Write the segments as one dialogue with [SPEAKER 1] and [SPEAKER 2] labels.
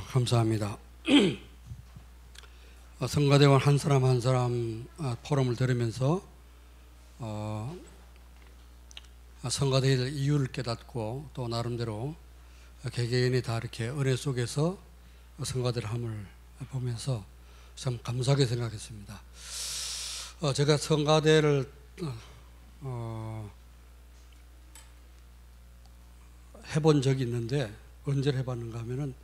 [SPEAKER 1] 감사합니다. 성가대원 한 사람 한 사람 포럼을 들으면서 성가대의 이유를 깨닫고 또 나름대로 개개인이 다 이렇게 은혜 속에서 성가대를 함을 보면서 참 감사하게 생각했습니다. 제가 성가대를 해본 적이 있는데 언제 해봤는가 하면은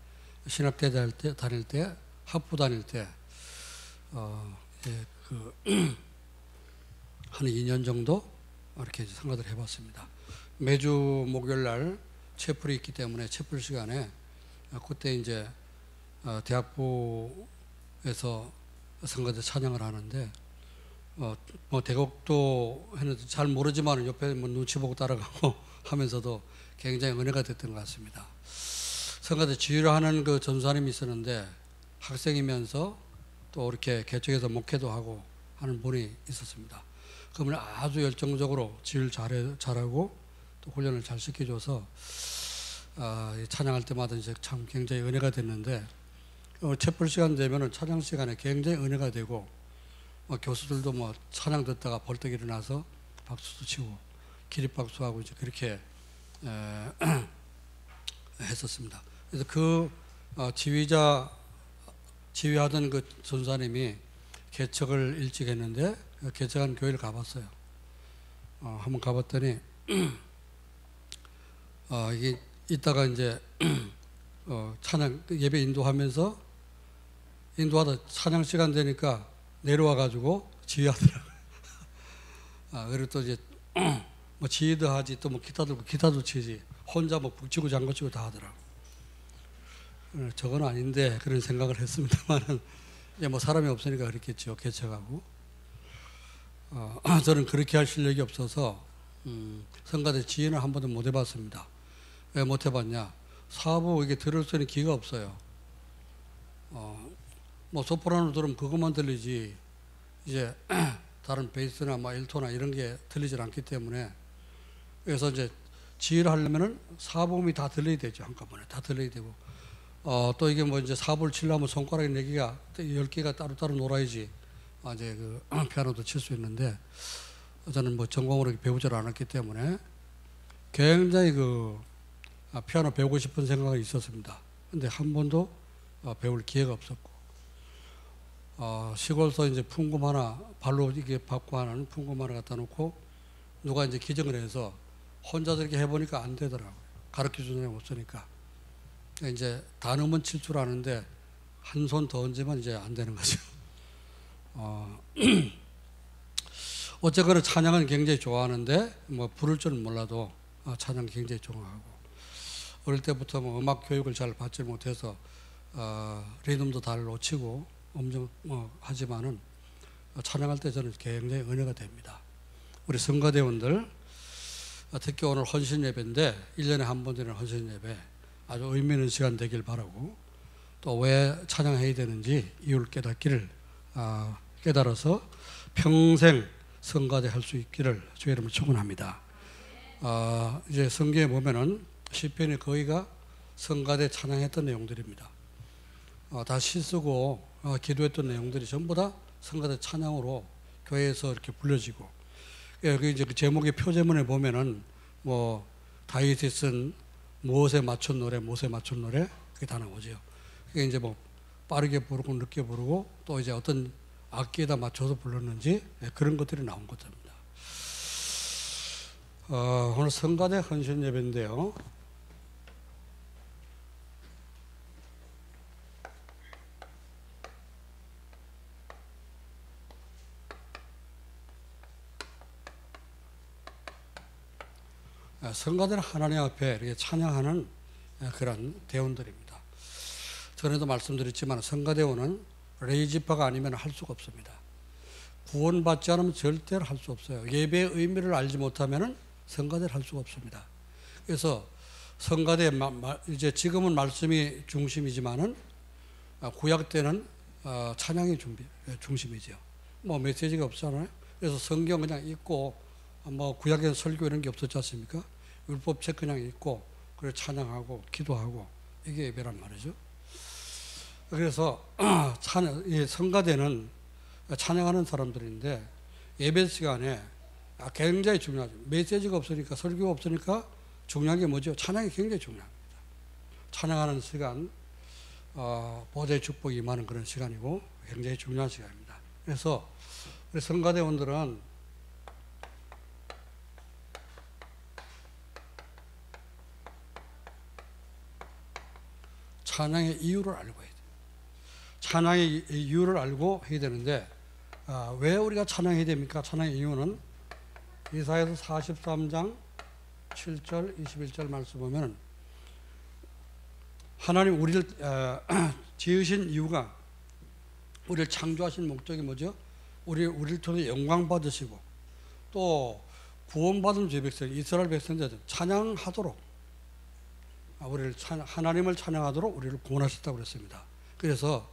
[SPEAKER 1] 신학대 다닐 때 학부 다닐 때 한 2년 정도 이렇게 성가대를 해봤습니다. 매주 목요일 날 채플이 있기 때문에 채플 시간에 그때 이제 대학부에서 성가대 찬양을 하는데 뭐 대곡도 했는데 잘 모르지만 옆에 뭐 눈치 보고 따라가고 하면서도 굉장히 은혜가 됐던 것 같습니다. 성가대 지휘를 하는 그 전사님이 있었는데 학생이면서 또 이렇게 개척해서 목회도 하고 하는 분이 있었습니다. 그분이 아주 열정적으로 지휘를 잘하고 또 훈련을 잘 시켜줘서 찬양할 때마다 이제 참 굉장히 은혜가 됐는데 채플 시간 되면은 찬양 시간에 굉장히 은혜가 되고 교수들도 뭐 찬양 듣다가 벌떡 일어나서 박수도 치고 기립박수하고 이제 그렇게 했었습니다. 그래서 그 지휘하던 그 전사님이 개척을 일찍 했는데 개척한 교회를 가봤어요. 한번 가봤더니 이게 이따가 이제 찬양 예배 인도하다 찬양 시간 되니까 내려와 가지고 지휘하더라고요. 그리고 또 이제 뭐 지휘도 하지 또 뭐 기타 들고 기타도 치지 혼자 뭐 북치고 장구치고 다 하더라고. 저건 아닌데 그런 생각을 했습니다만은 이제 뭐 사람이 없으니까 그랬겠죠. 개척하고 저는 그렇게 할 실력이 없어서 성가대 지휘는 한 번도 못 해봤습니다. 왜 못 해봤냐? 사부 이게 들을 수 있는 귀가 없어요. 뭐 소프라노 들으면 그것만 들리지 이제 다른 베이스나 뭐 일토나 이런 게 들리질 않기 때문에 그래서 이제 지휘를 하려면은 사부음이 다 들려야 되죠. 한꺼번에 다 들려야 되고 또 이게 뭐 이제 사부를 치려면 손가락이 4개가 10개가 따로따로 놀아야지 이제 그 피아노도 칠 수 있는데 저는 뭐 전공으로 배우질 않았기 때문에 굉장히 그 피아노 배우고 싶은 생각이 있었습니다. 근데 한 번도 배울 기회가 없었고 시골서 이제 풍금 하나 발로 이게 받고 하는 풍금 하나 갖다 놓고 누가 이제 기증을 해서 혼자 저렇게 해보니까 안 되더라고요. 가르쳐 주는 사람이 없으니까. 이제 단음은 칠 줄 아는데 한 손 더 얹으면 이제 안 되는 거죠. 어쨌거나 찬양은 굉장히 좋아하는데 뭐 부를 줄은 몰라도 찬양 굉장히 좋아하고 어릴 때부터 뭐 음악 교육을 잘 받지 못해서 리듬도 잘 놓치고 엄청 하지만은 찬양할 때 저는 굉장히 은혜가 됩니다. 우리 성가대원들 특히 오늘 헌신 예배인데 1년에 한 번 되는 헌신 예배 아주 의미 있는 시간 되길 바라고 또 왜 찬양해야 되는지 이유를 깨달아서 평생 성가대 할 수 있기를 주의 이름으로 축원합니다. 이제 성경에 보면은 시편의 거의가 성가대 찬양했던 내용들입니다. 다 시쓰고 기도했던 내용들이 전부 다 성가대 찬양으로 교회에서 이렇게 불려지고 여기 이제 그 제목의 표제문에 보면은 뭐 다윗이 쓴 무엇에 맞춘 노래 그게 다 나오죠. 그게 이제 뭐 빠르게 부르고 늦게 부르고 또 이제 어떤 악기에다 맞춰서 불렀는지 그런 것들이 나온 것입니다. 오늘 성가대 헌신 예배인데요. 성가대는 하나님 앞에 이렇게 찬양하는 그런 대원들입니다. 전에도 말씀드렸지만 성가대원은 레이지파가 아니면 할 수가 없습니다. 구원받지 않으면 절대로 할 수 없어요. 예배의 의미를 알지 못하면 성가대를 할 수가 없습니다. 그래서 성가대 이제 지금은 말씀이 중심이지만은 구약 때는 찬양이 중심이죠. 뭐 메시지가 없잖아요. 그래서 성경 그냥 읽고 뭐 구약에는 설교 이런 게 없었지 않습니까? 율법책 그냥 읽고 그리고 찬양하고 기도하고 이게 예배란 말이죠. 그래서 이 성가대는 찬양하는 사람들인데 예배 시간에 굉장히 중요하죠. 메시지가 없으니까, 설교가 없으니까 중요한 게 뭐죠? 찬양이 굉장히 중요합니다. 찬양하는 시간, 보좌의 축복이 임하는 그런 시간이고 굉장히 중요한 시간입니다. 그래서 우리 성가대원들은 찬양의 이유를 알고 해야 돼요. 찬양의 이유를 알고 해야 되는데 왜 우리가 찬양해야 됩니까? 찬양의 이유는 이사야서 43장 7절 21절 말씀 보면 하나님 우리를 지으신 이유가, 우리를 창조하신 목적이 뭐죠? 우리를 통해 영광 받으시고 또 구원받은 죄 백성, 이스라엘 백성들 찬양하도록, 우리를 하나님을 찬양하도록 우리를 구원하셨다고 그랬습니다. 그래서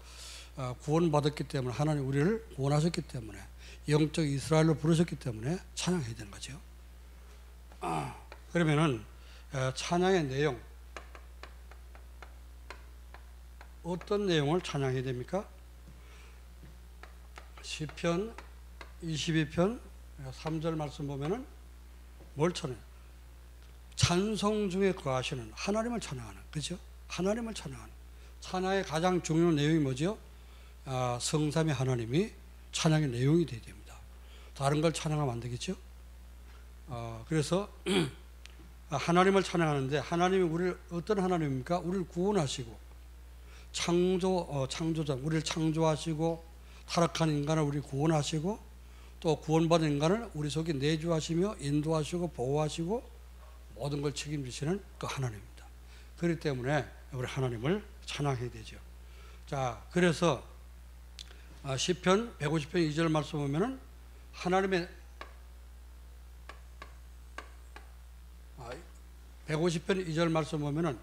[SPEAKER 1] 구원받았기 때문에, 하나님 우리를 구원하셨기 때문에, 영적 이스라엘로 부르셨기 때문에 찬양해야 되는 거죠. 그러면은 찬양의 내용, 어떤 내용을 찬양해야 됩니까? 시편 22편 3절 말씀 보면은 뭘 찬양해요? 찬송 중에 거하시는 하나님을 찬양하는, 그죠? 하나님을 찬양하는. 찬양의 가장 중요한 내용이 뭐죠? 성삼위 하나님이 찬양의 내용이 되어야 됩니다. 다른 걸 찬양하면 안 되겠죠? 그래서 하나님을 찬양하는데, 하나님이 우리를 어떤 하나님입니까? 우리를 구원하시고 창조자, 우리를 창조하시고 타락한 인간을 우리 구원하시고 또 구원받은 인간을 우리 속에 내주하시며 인도하시고 보호하시고 모든 걸 책임지시는 그 하나님입니다. 그렇기 때문에 우리 하나님을 찬양해야 되죠. 자, 그래서 시편 150편 2절 말씀 보면은 하나님의 150편 2절 말씀 보면은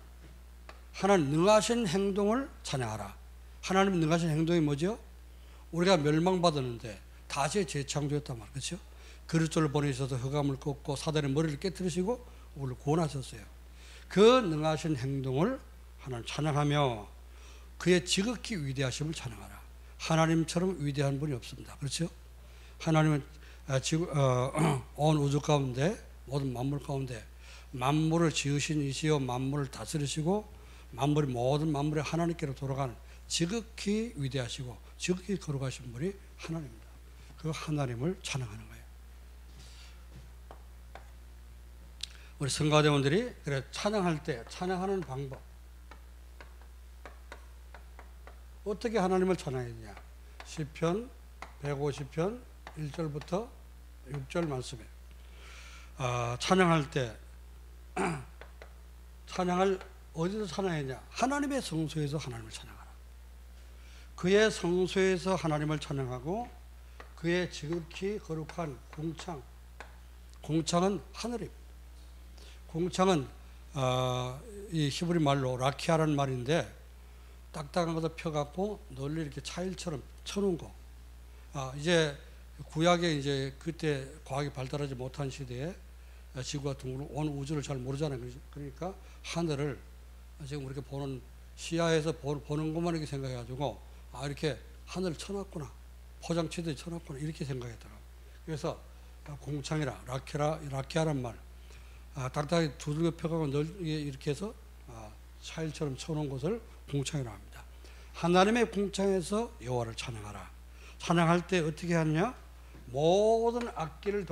[SPEAKER 1] 하나님 능하신 행동을 찬양하라. 하나님 능하신 행동이 뭐죠? 우리가 멸망받았는데 다시 재창조했단 말이에요. 그렇죠? 그리스도를 보내셔서 흑암을 꺾고 사단의 머리를 깨뜨리시고 우리를 구원하셨어요. 그 능하신 행동을 하나님 찬양하며 그의 지극히 위대하심을 찬양하라. 하나님처럼 위대한 분이 없습니다. 그렇죠? 하나님은 온 우주 가운데, 모든 만물 가운데 만물을 지으신 이시여 만물을 다스리시고 모든 만물이 하나님께로 돌아가는 지극히 위대하시고 지극히 거룩하신 분이 하나님입니다. 그 하나님을 찬양하는 거예요. 우리 성가대원들이 그래 찬양할 때 찬양하는 방법, 어떻게 하나님을 찬양했냐? 시편 150편 1절부터 6절 말씀에 찬양할 때 찬양을 어디서 찬양했냐? 하나님의 성소에서 하나님을 찬양하라. 그의 성소에서 하나님을 찬양하고 그의 지극히 거룩한 공창은 하늘입니다. 공창은 이 히브리 말로 라키아라는 말인데 딱딱한 것을 펴갖고 널리 이렇게 차일처럼 쳐놓은 거. 이제 구약에 이제 그때 과학이 발달하지 못한 시대에 지구가 둥글고 온 우주를 잘 모르잖아요. 그러니까 하늘을 지금 우리가 보는 시야에서 보는 것만 이렇게 생각해가지고 이렇게 하늘을 쳐놨구나, 포장치듯이 쳐놨구나 이렇게 생각했더라고요. 그래서 공창이라 라키아란 말, 딱딱하게 두들겨 펴가고 널리 이렇게 해서 차일처럼 쳐놓은 것을 공창이라고 합니다. 하나님의 공창에서 여호와를 찬양하라. 찬양할 때 어떻게 하느냐? 모든 악기를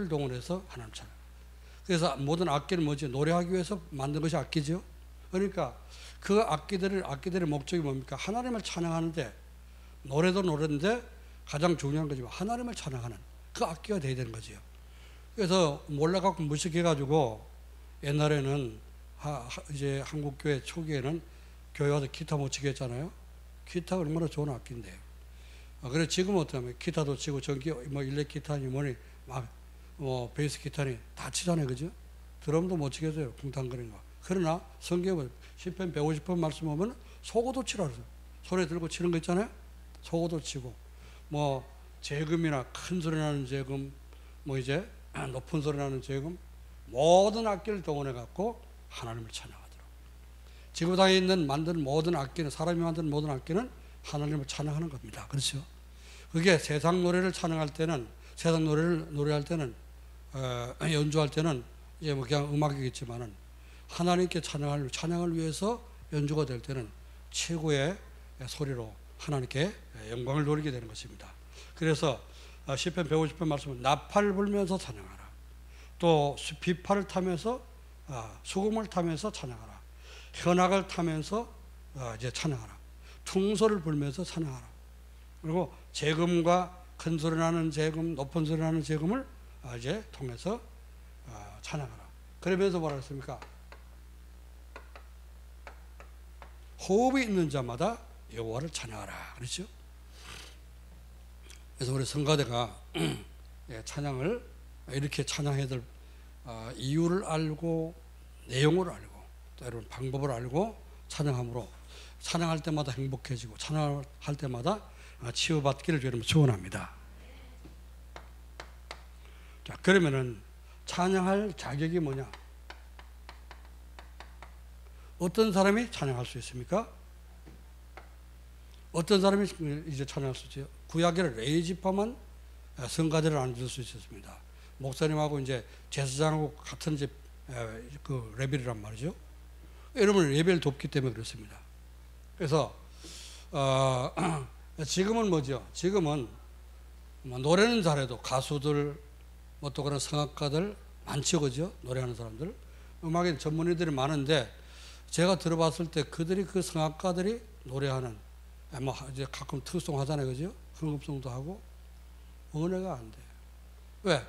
[SPEAKER 1] 동원해서 하나님 찬양. 그래서 모든 악기는 뭐지? 노래하기 위해서 만든 것이 악기죠. 그러니까 그 악기들의 목적이 뭡니까? 하나님을 찬양하는데, 노래도 노래인데 가장 중요한 거지만 하나님을 찬양하는 그 악기가 돼야 되는 거죠. 그래서 몰라갖고 무식해가지고 옛날에는 이제 한국교회 초기에는 교회 와서 기타 못 치게 했잖아요. 기타가 얼마나 좋은 악기인데요. 그래 지금은 어떠냐면 기타도 치고 전기 뭐 일렉 기타니 뭐니 베이스 기타니 다 치잖아요. 그죠? 드럼도 못 치겠어요. 궁탕거리는 거. 그러나 성경은 시편 150편 말씀 보면 소고도 치라 그래요. 손에 들고 치는 거 있잖아요. 소고도 치고 뭐 재금이나 큰 소리 나는 재금, 뭐 이제 높은 소리 나는 재금, 모든 악기를 동원해 갖고 하나님을 찬양하도록. 지구상에 있는 만든 모든 악기는, 사람이 만든 모든 악기는 하나님을 찬양하는 겁니다. 그렇죠? 그게 세상 노래를 찬양할 때는, 세상 노래를 노래할 때는, 연주할 때는 이제 뭐 그냥 음악이겠지만은 하나님께 찬양을 위해서 연주가 될 때는 최고의 소리로 하나님께 영광을 돌리게 되는 것입니다. 그래서 시편 150편 말씀은 나팔 불면서 찬양하라. 또 비파를 타면서, 수금을 타면서 찬양하라. 현악을 타면서 이제 찬양하라. 퉁소를 불면서 찬양하라. 그리고 재금과 큰 소리 나는 재금, 높은 소리 나는 재금을 이제 통해서 찬양하라. 그러면서 뭐라 했습니까? 호흡이 있는 자마다 여호와를 찬양하라. 그렇죠? 그래서 우리 성가대가 찬양을 이렇게 찬양해야 될 이유를 알고, 내용을 알고, 또 여러분 방법을 알고 찬양함으로 찬양할 때마다 행복해지고 찬양할 때마다 치유받기를 여러분 축원합니다. 자, 그러면은 찬양할 자격이 뭐냐? 어떤 사람이 찬양할 수 있습니까? 어떤 사람이 이제 찬양할 수 있죠? 구약의 레위지파만 성가대를 앉을 수 있었습니다. 목사님하고 이제 제사장하고 같은 이제 그 레벨이란 말이죠. 여러분 예배를 돕기 때문에 그렇습니다. 그래서 지금은 뭐죠? 지금은 뭐 노래는 잘해도 가수들, 뭐 또 그런 성악가들 많죠, 그죠? 노래하는 사람들, 음악에 전문의들이 많은데 제가 들어봤을 때 그들이, 그 성악가들이 노래하는, 뭐 이제 가끔 특송 하잖아요, 그죠? 흥금송도 하고 은혜가 안 돼요. 왜?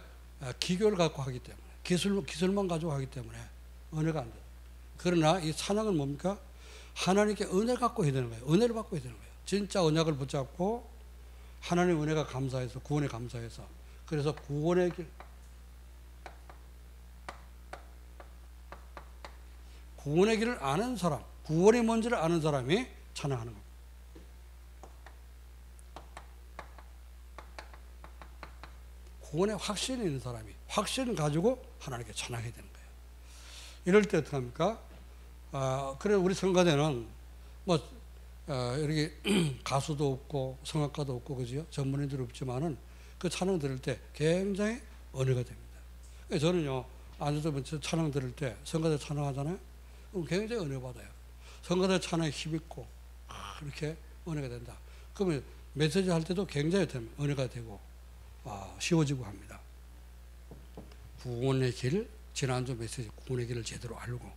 [SPEAKER 1] 기교를 갖고 하기 때문에, 기술만 가지고 하기 때문에 은혜가 안 돼요. 그러나 이 찬양은 뭡니까? 하나님께 은혜를 갖고 해야 되는 거예요. 은혜를 받고 해야 되는 거예요. 진짜 언약을 붙잡고 하나님 은혜가 감사해서, 구원에 감사해서, 그래서 구원의 길, 구원의 길을 아는 사람, 구원이 뭔지를 아는 사람이 찬양하는 겁니다. 구원의 확신이 있는 사람이 확신을 가지고 하나님께 찬양해야 되는 거예요. 이럴 때 어떻게 합니까? 그래 우리 성가대는 뭐 이렇게 가수도 없고 성악가도 없고 그죠? 전문인들 없지만은 그 찬양 들을 때 굉장히 은혜가 됩니다. 저는요, 앉아서 찬양 들을 때 성가대 찬양하잖아요. 그럼 굉장히 은혜 받아요. 성가대 찬양에 힘있고 이렇게 은혜가 된다. 그러면 메시지 할 때도 굉장히 은혜가 되고 쉬워지고 합니다. 구원의 길, 지난주 메시지 구원의 길을 제대로 알고,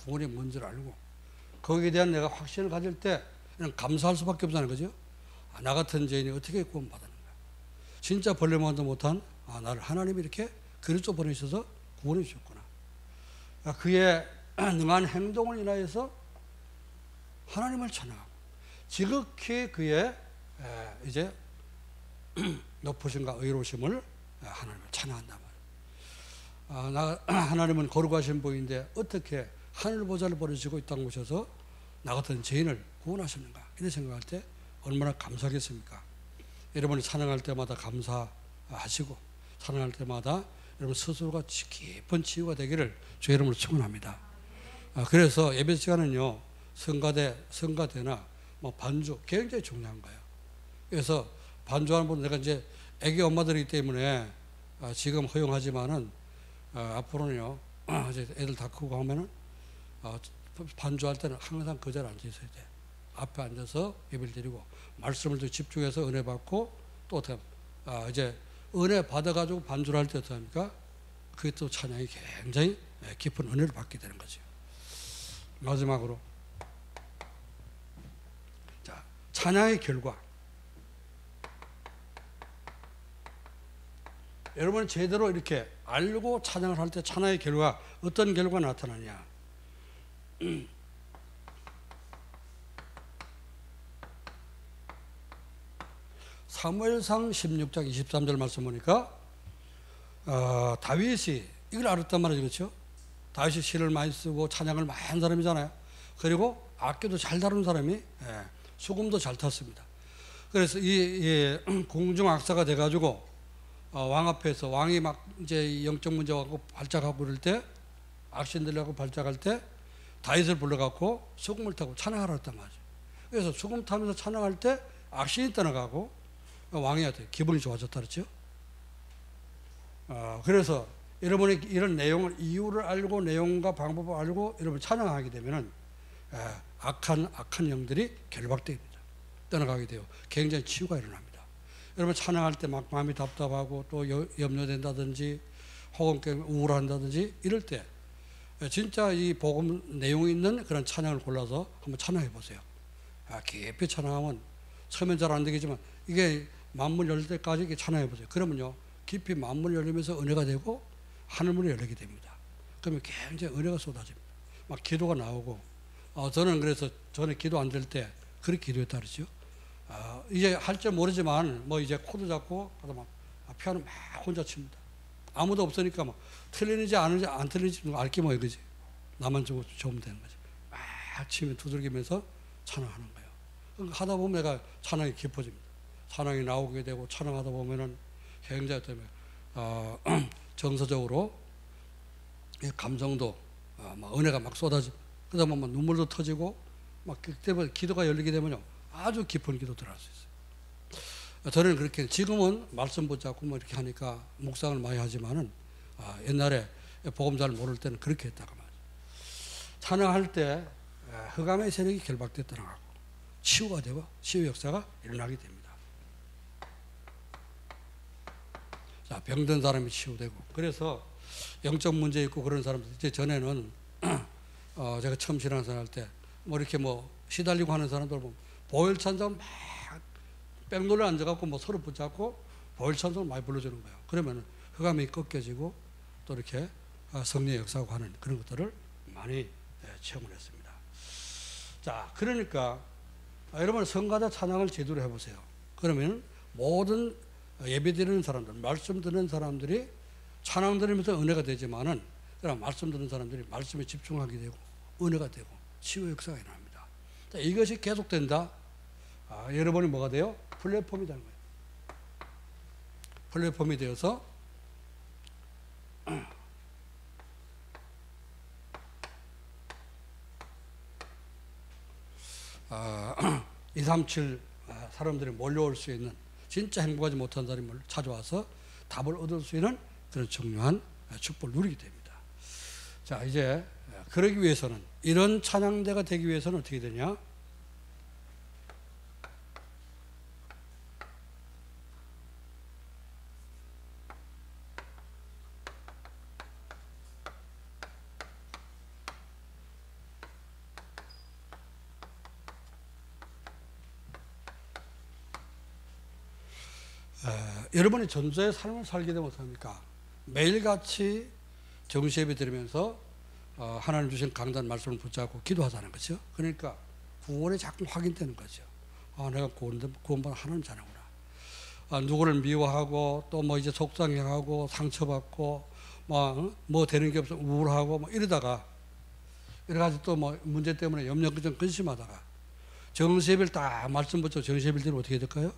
[SPEAKER 1] 구원이 뭔지를 알고, 거기에 대한 내가 확신을 가질 때 그냥 감사할 수밖에 없잖아요, 그죠? 나 같은 죄인이 어떻게 구원받았는가? 진짜 벌레만도 못한 나를 하나님이 이렇게 그리스도 보내셔서 구원해 주셨구나. 그의 능한 행동을 인하여서 하나님을 찬양하고 지극히 그의 이제 높으심과 의로우심을 하나님을 찬양한단 말이에요. 하나님은 거룩하신 분인데 어떻게 하늘 보좌를 버리시고 이 땅 오셔서 나 같은 죄인을 구원하셨는가? 이런 생각할 때 얼마나 감사하겠습니까? 여러분이 찬양할 때마다 감사하시고 찬양할 때마다 여러분 스스로가 깊은 치유가 되기를 주 이름으로 축원합니다. 그래서 예배 시간은요, 성가대나 뭐 반주 굉장히 중요한 거예요. 그래서 반주하는 분은 내가 이제 애기 엄마들이기 때문에 지금 허용하지만은 앞으로는요, 이제 애들 다 크고 하면은 반주할 때는 항상 그 자리에 앉아 있어야 돼. 앞에 앉아서 예배를 드리고 말씀을 더 집중해서 은혜 받고 또 어떻게 이제 은혜 받아가지고 반주를 할 때 어떻게 합니까? 그게 또 찬양이 굉장히 깊은 은혜를 받게 되는 거죠. 마지막으로 자, 찬양의 결과. 여러분 제대로 이렇게 알고 찬양을 할 때 찬양의 결과, 어떤 결과가 나타나냐? 사무엘상 16장 23절 말씀 보니까 다윗이 이걸 알았단 말이죠, 그렇죠? 다윗이 시를 많이 쓰고 찬양을 많이 한 사람이잖아요. 그리고 악기도 잘 다루는 사람이, 수금도 잘 탔습니다. 그래서 이 공중 악사가 돼가지고 왕 앞에서 왕이 막 이제 영적 문제 갖고 발작하고 그럴 때, 악신들하고 발작할 때 다윗을 불러갖고 수금을 타고 찬양하라 했단 말이죠. 그래서 수금 타면서 찬양할 때 악신이 떠나가고 왕이 기분이 좋아졌다 그랬죠. 그래서 여러분이 이런 내용을, 이유를 알고 내용과 방법을 알고 여러분 찬양하게 되면은 악한 영들이 결박됩니다. 떠나가게 돼요. 굉장히 치유가 일어납니다. 여러분 찬양할 때 막 마음이 답답하고 또 염려된다든지 혹은 우울한다든지 이럴 때 진짜 이 복음 내용이 있는 그런 찬양을 골라서 한번 찬양해 보세요. 깊이 찬양하면 처음엔 잘 안 되겠지만 이게 만문 열릴 때까지 이렇게 찬양해 보세요. 그러면요 깊이 만문 열리면서 은혜가 되고 하늘문이 열리게 됩니다. 그러면 굉장히 은혜가 쏟아집니다. 막 기도가 나오고 저는 그래서 전에 기도 안 될 때 그렇게 기도했다 그러죠. 이제 할 줄 모르지만 뭐 이제 코드 잡고 막 피아노 막 혼자 칩니다. 아무도 없으니까 막 틀리는지 안 틀리는지 알게 뭐야 그지. 나만 좋으면 되는 거지. 막 치면 두들기면서 찬양하는 거예요. 그러니까 하다 보면 내가 찬양이 깊어집니다. 찬양이 나오게 되고 찬양하다 보면은 굉장히 때문에 정서적으로 감정도 막 은혜가 막 쏟아지고 그러다 보면 눈물도 터지고 막 그때 기도가 열리게 되면요 아주 깊은 기도 들어갈 수 있어요. 저는 그렇게 지금은 말씀 붙잡고 뭐 이렇게 하니까 묵상을 많이 하지만은 옛날에 복음 잘 모를 때는 그렇게 했다가 말이죠. 찬양할 때 흑암의 세력이 결박돼 떠나가고 치유가 되고 치유 역사가 일어나게 됩니다. 자, 병든 사람이 치유되고 그래서 영적 문제 있고 그런 사람들 이제 전에는 제가 처음 신앙생활 할 때 뭐 이렇게 뭐 시달리고 하는 사람들 보면 보혈찬송 막 백놀래 앉아갖고 뭐 서로 붙잡고 보혈찬송을 많이 불러주는 거예요. 그러면 흑암이 꺾여지고 또 이렇게 성령의 역사하고 하는 그런 것들을 많이 체험을 했습니다. 자, 그러니까 여러분 성가대 찬양을 제대로 해보세요. 그러면 모든 예배 드리는 사람들, 말씀 듣는 사람들이 찬양 들으면서 은혜가 되지만은 그럼 말씀 듣는 사람들이 말씀에 집중하게 되고 은혜가 되고 치유 역사가 일어납니다. 자, 이것이 계속된다. 여러분이 뭐가 돼요? 플랫폼이 되는 거예요. 플랫폼이 되어서 237 사람들이 몰려올 수 있는 진짜 행복하지 못한 사람을 찾아와서 답을 얻을 수 있는 그런 중요한 축복을 누리게 됩니다. 자, 이제 그러기 위해서는 이런 찬양대가 되기 위해서는 어떻게 되냐? 여러분이 전도의 삶을 살게 되면 어떡합니까? 매일같이 정시예배 드리면서 하나님 주신 강단 말씀을 붙잡고 기도하자는 거죠. 그러니까 구원이 자꾸 확인되는 거죠. 내가 구원받은 하나님 자녀구나. 누구를 미워하고 또 뭐 이제 속상해하고 상처받고 뭐 되는 게 없어 우울하고 뭐 이러다가 여러 가지 또 뭐 문제 때문에 염려 걱정 근심하다가 정시예배를 딱 말씀 붙잡고 정시예배를 드리면 어떻게 될까요?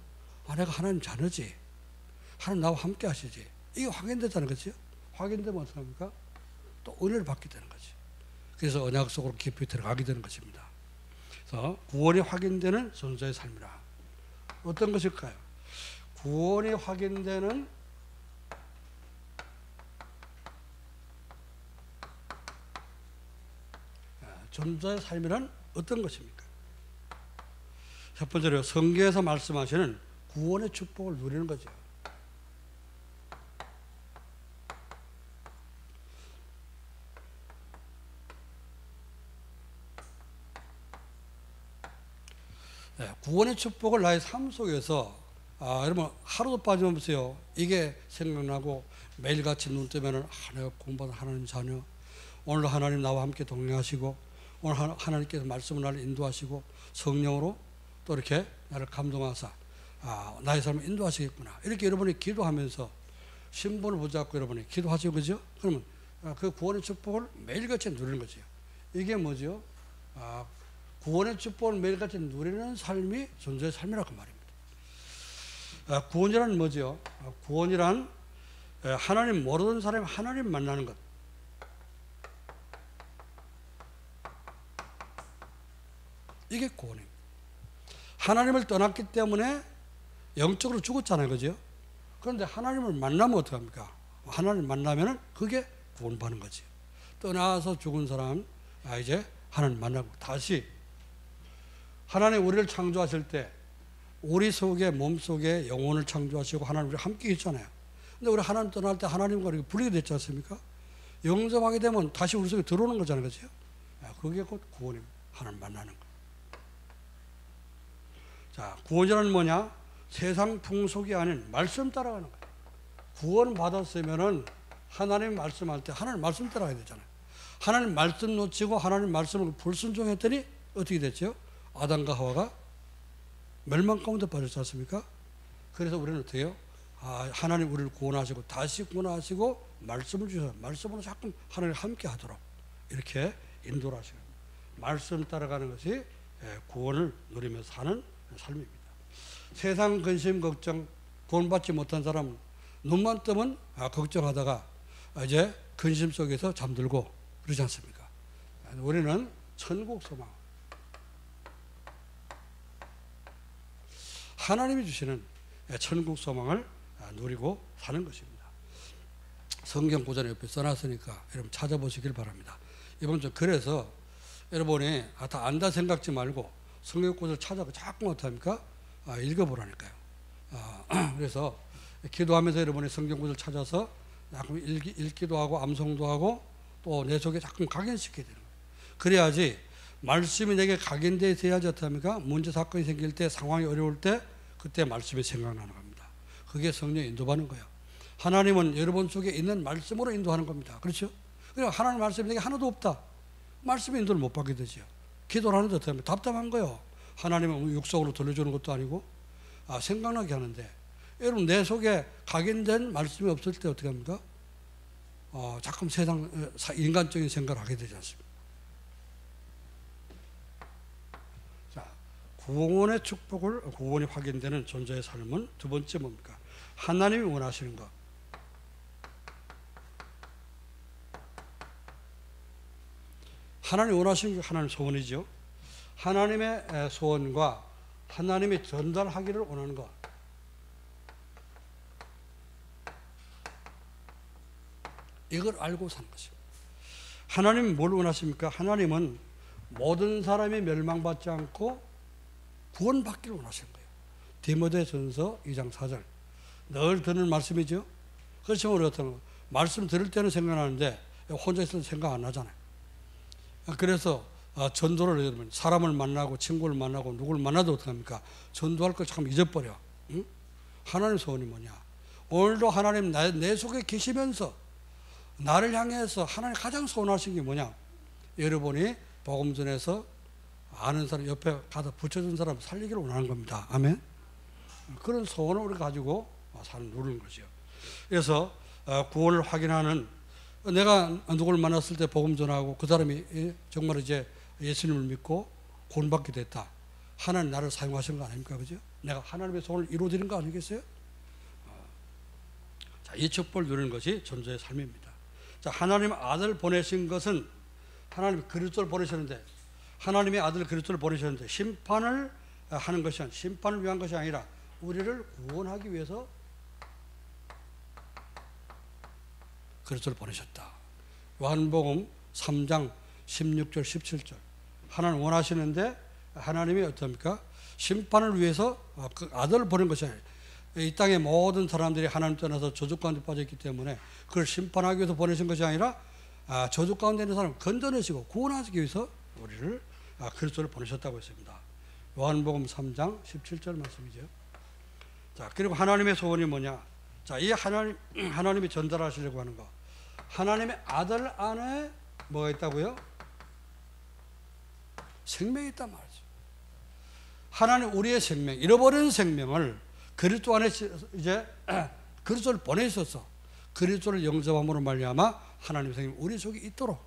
[SPEAKER 1] 내가 하나님 자녀지. 하나님 나와 함께 하시지. 이게 확인됐다는 거죠. 확인되면 어떻게 합니까? 또 은혜를 받게 되는 거지. 그래서 언약 속으로 깊이 들어가게 되는 것입니다. 그래서 구원이 확인되는 선조의 삶이라. 어떤 것일까요? 구원이 확인되는 전도자의 삶이란 어떤 것입니까? 첫 번째로 성경에서 말씀하시는 구원의 축복을 누리는 거죠. 구원의 축복을 나의 삶 속에서 여러분 하루도 빠짐없어요. 이게 생각나고 매일같이 눈 뜨면은 내가 구원받은 하나님 자녀, 오늘 하나님 나와 함께 동행하시고 오늘 하나님께서 말씀을 나를 인도하시고 성령으로 또 이렇게 나를 감동하사 나의 삶을 인도하시겠구나. 이렇게 여러분이 기도하면서 신분을 붙잡고 여러분이 기도하죠, 그죠? 그러면 그 구원의 축복을 매일같이 누리는 거죠. 이게 뭐죠? 구원의 축복을 매일같이 누리는 삶이 존재의 삶이라고 말입니다. 구원이란 뭐죠? 구원이란 하나님 모르는 사람이 하나님 만나는 것. 하나님을 떠났기 때문에 영적으로 죽었잖아요. 그죠? 그런데 하나님을 만나면 어떡합니까? 하나님을 만나면 그게 구원받는 거지. 떠나서 죽은 사람, 이제 하나님 만나고 다시 하나님 우리를 창조하실 때 우리 속에 몸속에 영혼을 창조하시고 하나님 우리 함께 있잖아요. 근데 우리 하나님 떠날 때 하나님과 이렇게 분리가 됐지 않습니까? 영접하게 되면 다시 우리 속에 들어오는 거잖아요. 그죠? 그게 곧 구원입니다. 하나님 만나는 거. 자, 구원이란 뭐냐? 세상 풍속이 아닌 말씀 따라가는 거예요. 구원 받았으면은 하나님 말씀할 때 하나님 말씀 따라가야 되잖아요. 하나님 말씀 놓치고 하나님 말씀을 불순종했더니 어떻게 됐죠? 아담과 하와가 멸망 가운데 빠졌지 않습니까? 그래서 우리는 어떻게 해요? 하나님 우리를 구원하시고 다시 구원하시고 말씀을 주셔서 말씀으로 자꾸 하나님 함께 하도록 이렇게 인도를 하시는 겁니다. 말씀 따라가는 것이 구원을 누리면서 사는 삶입니다. 세상 근심 걱정 구원받지 못한 사람 눈만 뜨면 걱정하다가 이제 근심 속에서 잠들고 그러지 않습니까? 우리는 천국 소망 하나님이 주시는 천국 소망을 누리고 사는 것입니다. 성경 구절 옆에 써놨으니까 여러분 찾아보시길 바랍니다. 이번 주 그래서 여러분이 다 안다 생각지 말고 성경 구절 찾아서 자꾸 못합니까? 읽어보라니까요. 그래서 기도하면서 여러분이 성경 구절 찾아서 자꾸 읽기도 하고 암송도 하고 또 내 속에 자꾸 각인시켜야 되는 거예요. 그래야지 말씀이 내게 각인되어 있어야지 어떻습니까? 문제 사건이 생길 때 상황이 어려울 때 그때 말씀이 생각나는 겁니다. 그게 성령 인도받는 거예요. 하나님은 여러분 속에 있는 말씀으로 인도하는 겁니다. 그렇죠? 그러니까 하나님 말씀이 내게 하나도 없다. 말씀의 인도를 못 받게 되죠. 기도를 하는데 어떻게 합니까? 답답한 거예요. 하나님은 육성으로 들려주는 것도 아니고 생각나게 하는데 여러분 내 속에 각인된 말씀이 없을 때 어떻게 합니까? 자꾸 세상 인간적인 생각을 하게 되지 않습니까? 자, 구원의 축복을 구원이 확인되는 존재의 삶은 두 번째 뭡니까? 하나님이 원하시는 것. 하나님이 원하시는 게 하나님의 소원이죠. 하나님의 소원과 하나님이 전달하기를 원하는 것. 이걸 알고 사는 것입니다. 하나님은 뭘 원하십니까? 하나님은 모든 사람이 멸망받지 않고 구원받기를 원하시는 거예요. 디모데전서 2장 4절. 늘 듣는 말씀이죠. 그렇지만 우리 어떤 말씀 들을 때는 생각나는데 혼자 있을 때 생각 안 나잖아요. 그래서 전도를 여러분 사람을 만나고 친구를 만나고 누구를 만나도 어떻게 합니까? 전도할 걸 참 잊어버려. 응? 하나님 소원이 뭐냐? 오늘도 하나님 내 속에 계시면서 나를 향해서 하나님 가장 소원하신 게 뭐냐? 여러분이 복음 전해서 아는 사람 옆에 가서 붙여준 사람 살리기를 원하는 겁니다. 아멘. 그런 소원을 우리가 가지고 사는 누리는 거죠. 그래서 구원을 확인하는 내가 누구를 만났을 때 복음 전하고 그 사람이 정말 이제 예수님을 믿고 구원받게 됐다. 하나님 나를 사용하시는 거 아닙니까? 그죠? 내가 하나님의 소원을 이루어드리는 거 아니겠어요? 자, 이 축복을 누리는 것이 존재의 삶입니다. 자, 하나님 아들 보내신 것은 하나님 그리스도를 보내셨는데 하나님의 아들 그리스도를 보내셨는데 심판을 하는 것이 아니라 심판을 위한 것이 아니라 우리를 구원하기 위해서 그리스도를 보내셨다. 요한복음 3장 16절 17절 하나님 원하시는데 하나님이 어떻습니까? 심판을 위해서 그 아들을 보낸 것이 아니라 이 땅의 모든 사람들이 하나님 떠나서 저주 가운데 빠졌기 때문에 그걸 심판하기 위해서 보내신 것이 아니라 저주 가운데 있는 사람을 건져내시고 구원하시기 위해서 우리를 그리스도를 보내셨다고 했습니다. 요한복음 3장 17절 말씀이죠. 자, 그리고 하나님의 소원이 뭐냐? 자, 이 하나님이 전달하시려고 하는 거. 하나님의 아들 안에 뭐가 있다고요? 생명이 있단 말이죠. 하나님 우리의 생명, 잃어버린 생명을 그리스도 안에 이제 그리스도를 보내셔서 그리스도를 영접함으로 말미암아 하나님의 생명이 우리 속에 있도록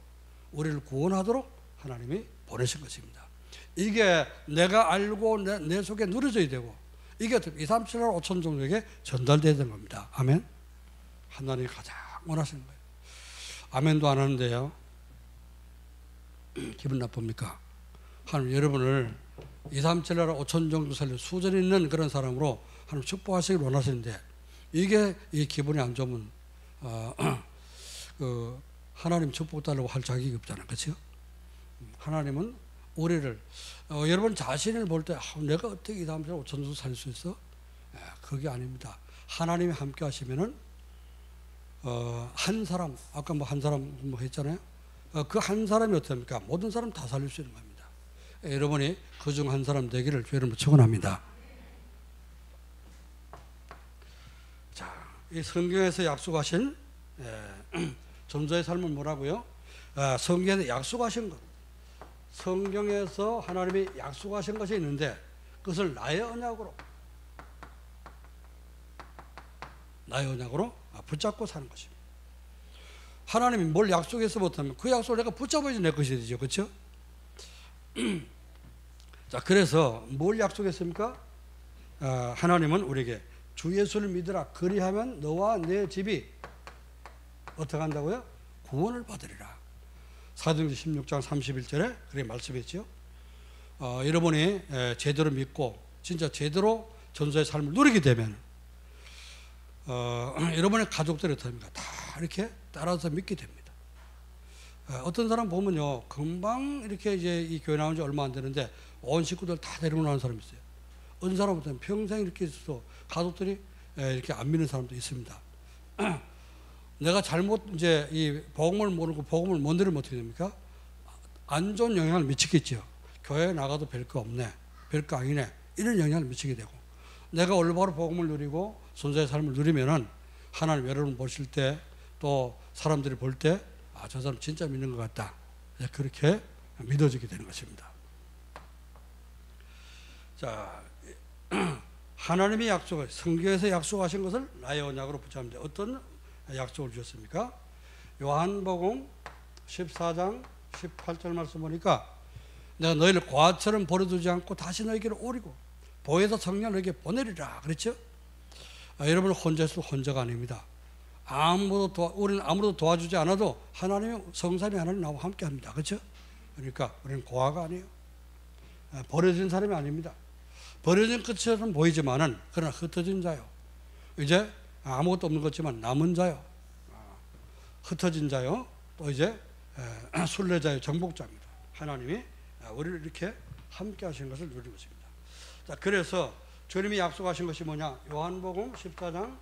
[SPEAKER 1] 우리를 구원하도록 하나님이 보내신 것입니다. 이게 내가 알고 내 속에 누려져야 되고 이게 2, 3, 7, 8, 5천 종족에게 전달돼야 되는 겁니다. 아멘. 하나님이 가장 원하시는 거예요. 아멘도 안 하는데요. 기분 나쁩니까? 하나님 여러분을 2, 3, 7 나라 5천 정도 살려 수준이 있는 그런 사람으로 하나님 축복하시길 원하시는데 이게 이 기분이 안 좋으면 그 하나님 축복 달라고 할 자격이 없잖아요. 그렇죠? 하나님은 우리를 여러분 자신을 볼 때 내가 어떻게 이 다음 주 5천 정도 살 수 있어? 그게 아닙니다. 하나님이 함께 하시면은 한 사람 아까 뭐 한 사람 뭐 했잖아요. 그 한 사람이 어떻습니까? 모든 사람 다 살릴 수 있는 겁니다. 여러분이 그중 한 사람 되기를 주의를 축원합니다. 자, 이 성경에서 약속하신 전도의 삶은 뭐라고요? 성경에서 약속하신 것. 성경에서 하나님이 약속하신 것이 있는데 그것을 나의 언약으로 붙잡고 사는 것입니다. 하나님이 뭘 약속해서 못하면 그 약속을 내가 붙잡아야지 내 것이 되죠. 그렇죠? 자, 그래서 뭘 약속했습니까? 하나님은 우리에게 주 예수를 믿으라 그리하면 너와 내 집이 어떻게 한다고요? 구원을 받으리라. 사도행전 16장 31절에 그렇게 말씀했죠. 여러분이 제대로 믿고 진짜 제대로 전도의 삶을 누리게 되면 여러분의 가족들이 어떻습니까? 다 이렇게 따라서 믿게 됩니다. 어떤 사람 보면요, 금방 이렇게 이제 이 교회 나온 지 얼마 안 되는데 온 식구들 다 데리고 나온 사람이 있어요. 어떤 사람은 평생 이렇게 있어서 가족들이 이렇게 안 믿는 사람도 있습니다. 내가 잘못 이제 이 복음을 모르고 복음을 못 들으면 어떻게 됩니까? 안 좋은 영향을 미치겠죠. 교회에 나가도 별거 없네, 별거 아니네, 이런 영향을 미치게 되고, 내가 올바로 복음을 누리고 선자의 삶을 누리면은 하나님 여러분 보실 때 또 사람들이 볼 때 저 사람 진짜 믿는 것 같다, 그렇게 믿어지게 되는 것입니다. 자, 하나님의 약속을 성경에서 약속하신 것을 나의 언약으로 붙잡는데 어떤 약속을 주셨습니까? 요한복음 14장 18절 말씀 보니까 내가 너희를 과처럼 버려두지 않고 다시 너희에게로 오리고 보혜사 성령을 너희에게 보내리라 그랬죠? 여러분 혼자서 혼자가 아닙니다. 우리는 아무도 도와주지 않아도 하나님의 성삼위 하나님 나와 함께 합니다. 그렇죠? 그러니까 우리는 고아가 아니에요. 버려진 사람이 아닙니다. 버려진 것처럼 보이지만은 그러나 흩어진 자요. 이제 아무것도 없는 것지만 남은 자요. 흩어진 자요. 또 이제 순례자요. 정복자입니다. 하나님이 우리를 이렇게 함께 하신 것을 누리는 것입니다. 자, 그래서 주님이 약속하신 것이 뭐냐? 요한복음 14장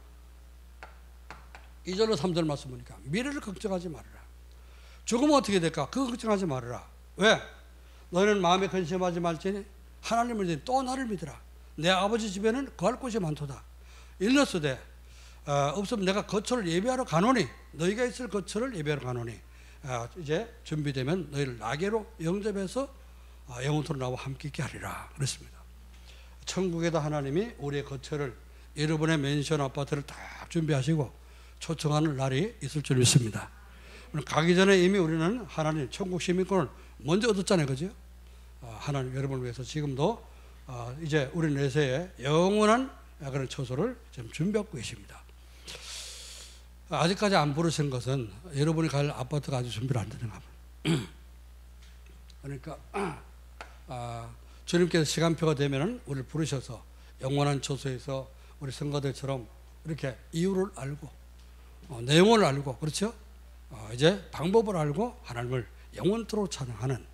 [SPEAKER 1] 2절로 3절 말씀 보니까 미래를 걱정하지 말아라. 죽으면 어떻게 될까? 그거 걱정하지 말아라. 왜? 너희는 마음에 근심하지 말지니 하나님을 믿으니 또 나를 믿으라. 내 아버지 집에는 거할 곳이 많도다. 일렀으되 없으면 내가 거처를 예비하러 가노니 너희가 있을 거처를 예비하러 가노니 이제 준비되면 너희를 나게로 영접해서 영원토록 나와 함께 있게 하리라 그랬습니다. 천국에다 하나님이 우리의 거처를 여러분의 맨션 아파트를 딱 준비하시고 초청하는 날이 있을 줄 믿습니다. 가기 전에 이미 우리는 하나님 천국 시민권을 먼저 얻었잖아요. 그죠? 하나님 여러분을 위해서 지금도 이제 우리 내세에 영원한 그런 처소를 지금 준비하고 계십니다. 아직까지 안 부르신 것은 여러분이 갈 아파트가 아직 준비를 안 되는가 봐요. 그러니까 주님께서 시간표가 되면은 우리를 부르셔서 영원한 처소에서 우리 성가들처럼 이렇게 이유를 알고 내용을 알고, 그렇죠? 이제 방법을 알고 하나님을 영원토록 찬양하는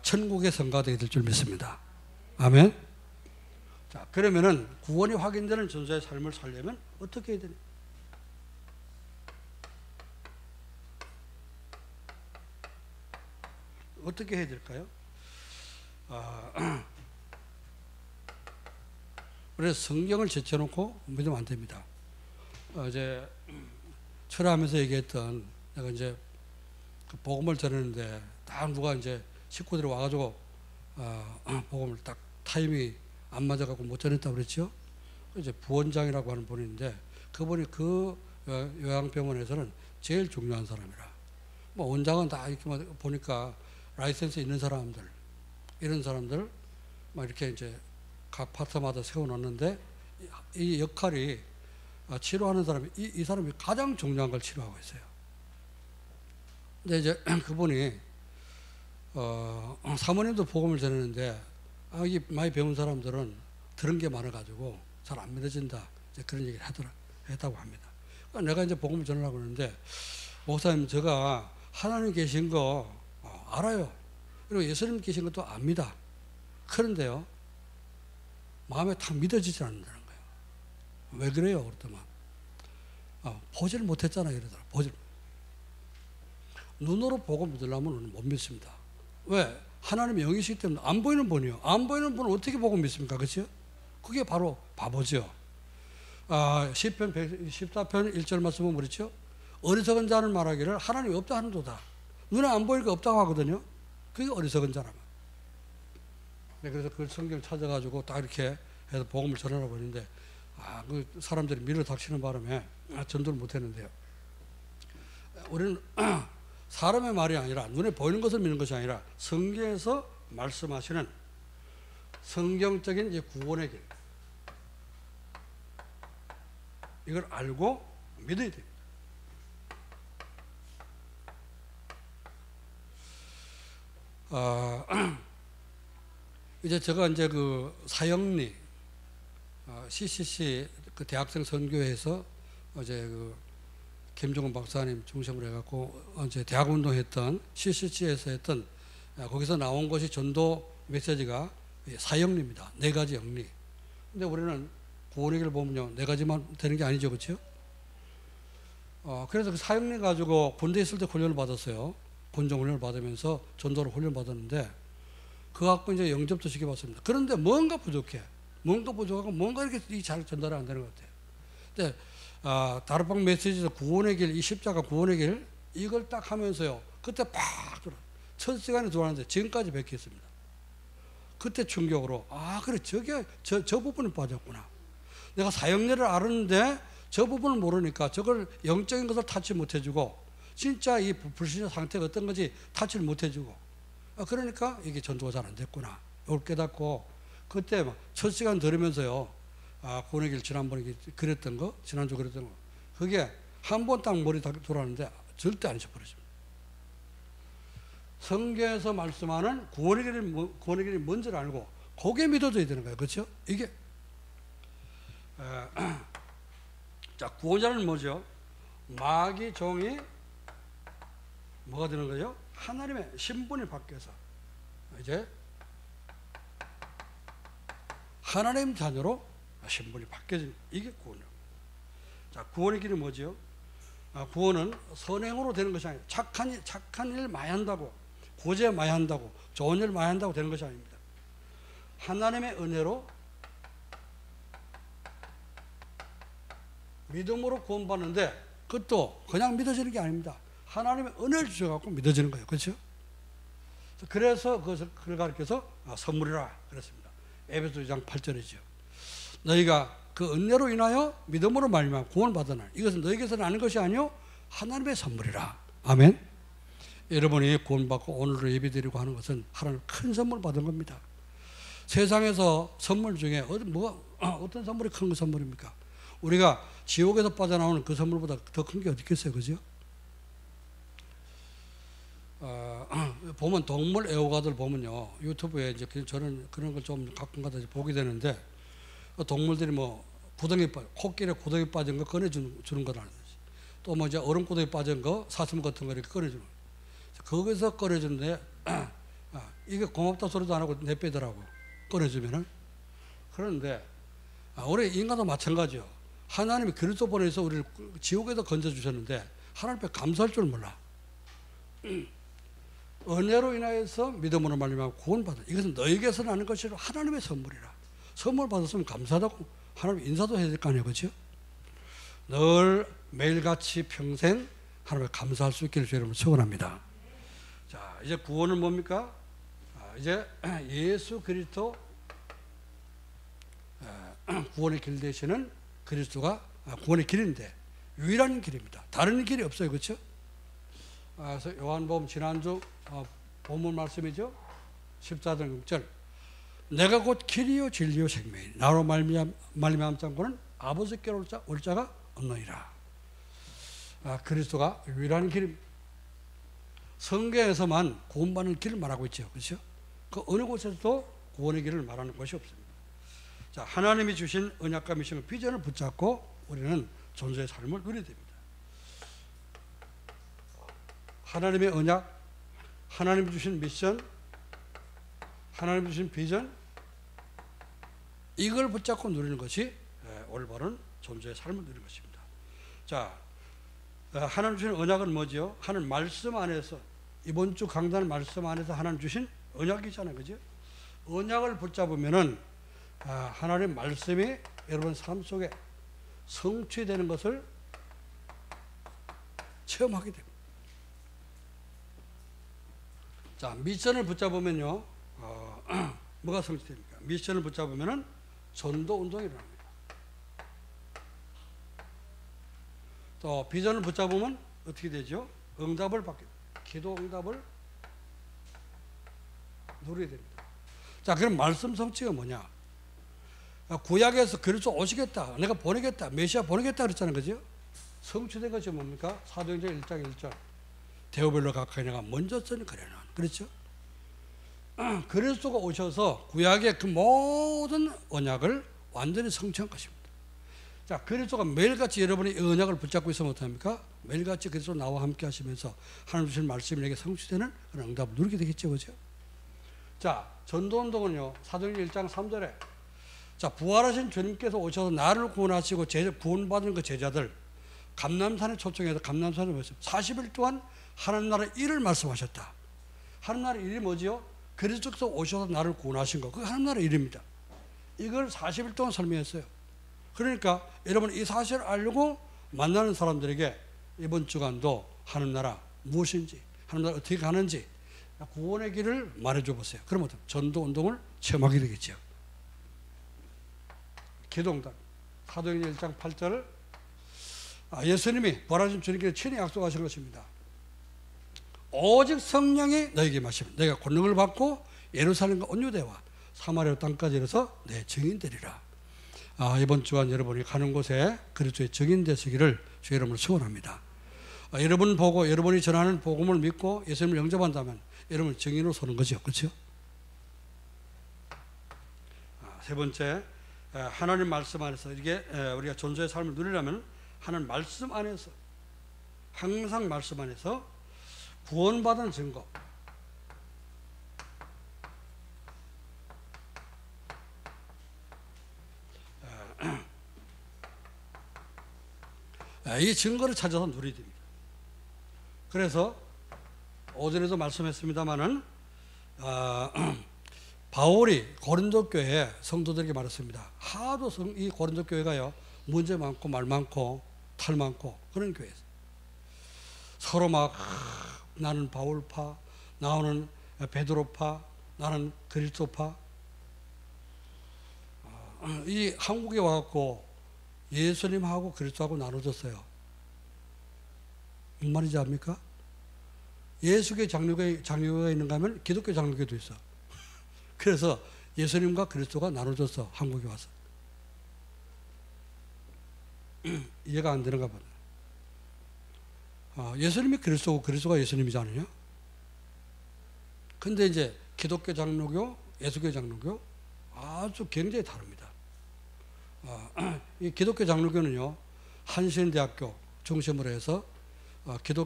[SPEAKER 1] 천국의 성가되게 될 줄 믿습니다. 아멘. 자, 그러면은 구원이 확인되는 전도자의 삶을 살려면 어떻게 해야 되냐? 어떻게 해야 될까요? 그래서 성경을 제쳐놓고 믿으면 안 됩니다. 어제 철회하면서 얘기했던, 내가 이제 그 복음을 전했는데 딱 누가 이제 식구들이 와가지고 복음을 딱 타임이 안 맞아갖고 못 전했다고 그랬죠. 이제 부원장이라고 하는 분이 있는데 그분이 그 요양병원에서는 제일 중요한 사람이라. 뭐 원장은 다 이렇게 보니까 라이센스 있는 사람들, 이런 사람들 막 이렇게 이제 각 파트마다 세워놨는데 이 역할이 치료하는 사람이 이 사람이 가장 중요한 걸 치료하고 있어요. 근데 이제 그분이 사모님도 복음을 전했는데 이 많이 배운 사람들은 들은 게 많아가지고 잘 안 믿어진다. 이제 그런 얘기를 했다고 합니다. 그러니까 내가 이제 복음을 전하려고 하는데, 목사님, 제가 하나님 계신 거 알아요. 그리고 예수님 계신 것도 압니다. 그런데요, 마음에 탁 믿어지지 않는다는 거예요. 왜 그래요? 그랬더만, 보지를 못했잖아. 이러더라. 눈으로 보고 믿으려면 못 믿습니다. 왜? 하나님의 영이시기 때문에. 안 보이는 분이요. 안 보이는 분은 어떻게 보고 믿습니까? 그렇죠? 그게 바로 바보죠. 시편 114편 1절 말씀은 그렇죠? 어리석은 자는 말하기를 하나님이 없다 하는도다. 눈에 안 보이니까 없다고 하거든요. 그게 어리석은 자라면. 네, 그래서 그 성경 찾아가지고 딱 이렇게 해서 복음을 전하라고 했는데, 그 사람들이 밀어 닥치는 바람에 전도를 못 했는데요. 우리는 사람의 말이 아니라, 눈에 보이는 것을 믿는 것이 아니라 성경에서 말씀하시는 성경적인 이제 구원의 길, 이걸 알고 믿어야 됩니다. 이제 제가 이제 그 사형리 CCC 그 대학생 선교회에서 어제 그 김종훈 박사님 중심으로 해갖고 이제 대학 운동했던 CCC에서 했던, 거기서 나온 것이 전도 메시지가 사형리입니다. 4가지 영리. 근데 우리는 구원의 길을 보면요, 4가지만 되는 게 아니죠, 그렇죠? 그래서 그 사형리 가지고 군대 있을 때 훈련을 받았어요. 군종 훈련을 받으면서 전도를 훈련 받았는데, 그거 갖고 이제 영접도 시켜봤습니다. 그런데 뭔가 부족해. 뭔가 부족하고 뭔가 이렇게 잘 전달이 안 되는 것 같아요. 근데 다락방 메시지에서 구원의 길, 이 십자가 구원의 길, 이걸 딱 하면서요, 그때 팍 들어. 첫 시간에 들어왔는데 지금까지 베꼈습니다. 그때 충격으로, 그래, 저 부분이 빠졌구나. 내가 사형리를 알았는데 저 부분을 모르니까 저걸 영적인 것을 타치 못해주고, 진짜 이 불신의 상태가 어떤 건지 타치를 못해주고, 그러니까 이게 전도가 잘 안 됐구나. 이걸 깨닫고, 그때 막 첫 시간 들으면서요, 구원의 길 지난번에 그랬던 거, 지난주 그랬던 거, 그게 한 번 딱 머리 돌아왔는데 절대 안 잊어버려집니다. 성경에서 말씀하는 구원의 길이 뭔지를 알고, 그게 믿어져야 되는 거예요. 그렇죠? 이게, 자, 구원자는 뭐죠? 마귀 종이 뭐가 되는 거죠? 하나님의 신분이 바뀌어서 이제 하나님 자녀로 신분이 바뀌어진, 이게 구원이에요. 자, 구원의 길이 뭐죠? 구원은 선행으로 되는 것이 아니라 착한 일 많이 한다고, 고제 많이 한다고, 좋은 일 많이 한다고 되는 것이 아닙니다. 하나님의 은혜로 믿음으로 구원받는데, 그것도 그냥 믿어지는 게 아닙니다. 하나님의 은혜를 주셔갖고 믿어지는 거예요. 그렇죠? 그래서 그걸 가르쳐서 선물이라 그랬습니다. 에베소 2장 8절이죠. 너희가 그 은혜로 인하여 믿음으로 말미암아 구원을 받으나 이것은 너희에게서 나는 것이 아니요 하나님의 선물이라. 아멘. 여러분이 구원받고 오늘로 예배드리고 하는 것은 하나님 큰 선물 받은 겁니다. 세상에서 선물 중에 어떤 선물이 큰 선물입니까? 우리가 지옥에서 빠져나오는 그 선물보다 더 큰 게 어디 있겠어요, 그죠? 보면 동물 애호가들 보면요, 유튜브에 이제 저는 그런 걸 좀 가끔가다 보게 되는데, 동물들이 뭐 코끼리 구덩이 빠진 거 꺼내주는 거라는 거지. 또 뭐 이제 얼음구덩이 빠진 거, 사슴 같은 거 이렇게 꺼내주는 거. 거기서 꺼내주는데, 이게 고맙다 소리도 안 하고 내빼더라고, 꺼내주면은. 그런데 우리 인간도 마찬가지요. 하나님이 그리스도 보내서 우리를 지옥에서 건져주셨는데 하나님 앞에 감사할 줄 몰라. 은혜로 인하여서 믿음으로 말미암아 구원받아. 이것은 너에게서 나는 것이 하나님의 선물이라. 선물 받았으면 감사하다고 하나님 인사도 해야 될 거 아니에요, 그렇죠? 늘 매일같이 평생 하나님께 감사할 수 있기를 주의 이름으로 축원합니다. 자, 이제 구원은 뭡니까? 이제 예수 그리스도 구원의 길 되시는 그리스도가 구원의 길인데 유일한 길입니다. 다른 길이 없어요, 그렇죠? 그래서 요한복음 지난주 본문 말씀이죠. 14장 6절. 내가 곧 길이요 진리요 생명이니 나로 말미암지 않고는 아버지께로 올 자가 없느니라. 그리스도가 유일한 길입니다. 성경에서만 구원받는 길을 말하고 있죠, 그렇죠? 그 어느 곳에서도 구원의 길을 말하는 것이 없습니다. 자, 하나님이 주신 언약과 미션과 비전을 붙잡고 우리는 존재의 삶을 누려야 됩니다. 하나님의 언약, 하나님이 주신 미션, 하나님이 주신 비전, 이걸 붙잡고 누리는 것이 올바른 존재의 삶을 누리는 것입니다. 자, 하나님 주신 언약은 뭐죠? 하나님 말씀 안에서, 이번 주 강단 말씀 안에서 하나님 주신 언약이잖아요. 그죠? 언약을 붙잡으면은 하나님 말씀이 여러분 삶 속에 성취되는 것을 체험하게 됩니다. 자, 미션을 붙잡으면요, 뭐가 성취됩니까? 미션을 붙잡으면은 전도 운동이 일어납니다. 또 비전을 붙잡으면 어떻게 되죠? 응답을 받게 됩니다. 기도 응답을 누리게 됩니다. 자, 그럼 말씀 성취가 뭐냐? 구약에서 그리스도 오시겠다, 내가 보내겠다, 메시아 보내겠다 그랬잖아요. 그죠? 성취된 것이 뭡니까? 사도행전 1장 1절. 대오별로 가까이 내가 먼저 쓰니 그래는. 그렇죠? 그리스도가 오셔서 구약의 그 모든 언약을 완전히 성취한 것입니다. 자, 그리스도가 매일같이 여러분이 언약을 붙잡고 있으면 어떡합니까? 매일같이 그리스도 나와 함께 하시면서 하나님 주신 말씀이 내게 성취되는 그런 응답을 누리게 되겠죠. 그죠? 자, 전도운동은요, 사도행전 1장 3절에 자, 부활하신 주님께서 오셔서 나를 구원하시고 구원받은 그 제자들 감람산에 초청해서 감람산에 모였습니다. 40일 동안 하나님 나라의 일을 말씀하셨다. 하나님 나라의 일이 뭐지요? 그리스도께서 오셔서 나를 구원하신 거. 그게 하나님 나라의 일입니다. 이걸 40일 동안 설명했어요. 그러니까 여러분 이 사실을 알고 만나는 사람들에게 이번 주간도 하나님 나라 무엇인지, 하나님 나라 어떻게 가는지 구원의 길을 말해줘 보세요. 그러면 전도 운동을 체험하게 되겠죠. 기도응답. 사도행전 1장 8절을 예수님이 부활하신 주님께서 친히 약속하신 것입니다. 오직 성령이 너에게 마시면 너희가 권능을 받고 예루살렘과 온 유대와 사마리아 땅까지 이르러서 내 증인 되리라. 이번 주간 여러분이 가는 곳에 그리스도의 증인 되시기를 주 여러분을 소원합니다. 여러분 보고 여러분이 전하는 복음을 믿고 예수님을 영접한다면 여러분 증인으로 서는 거죠. 그렇죠? 세 번째, 하나님 말씀 안에서 이게 우리가 존재의 삶을 누리려면 하나님 말씀 안에서 항상 말씀 안에서 구원받은 증거, 이 증거를 찾아서 누려야 됩니다. 그래서 오전에도 말씀했습니다마는 바울이 고린도 교회 성도들에게 말했습니다. 하도 이 고린도 교회가요 문제 많고 말 많고 탈 많고 그런 교회에서 서로 막 나는 바울파, 나는 베드로파, 나는 그리스도파. 이 한국에 와갖고 예수님하고 그리스도하고 나눠졌어요. 무슨 말인지 압니까? 예수교 장로교가 있는가 하면 기독교 장로교도 있어. 그래서 예수님과 그리스도가 나눠졌어. 한국에 와서. 이해가 안 되는가 보네. 예수님이 그리스도고 그리스도가 예수님이지 않느냐? 근데 이제 기독교 장로교, 예수교 장로교 아주 굉장히 다릅니다. 이 기독교 장로교는요, 한신대학교 중심으로 해서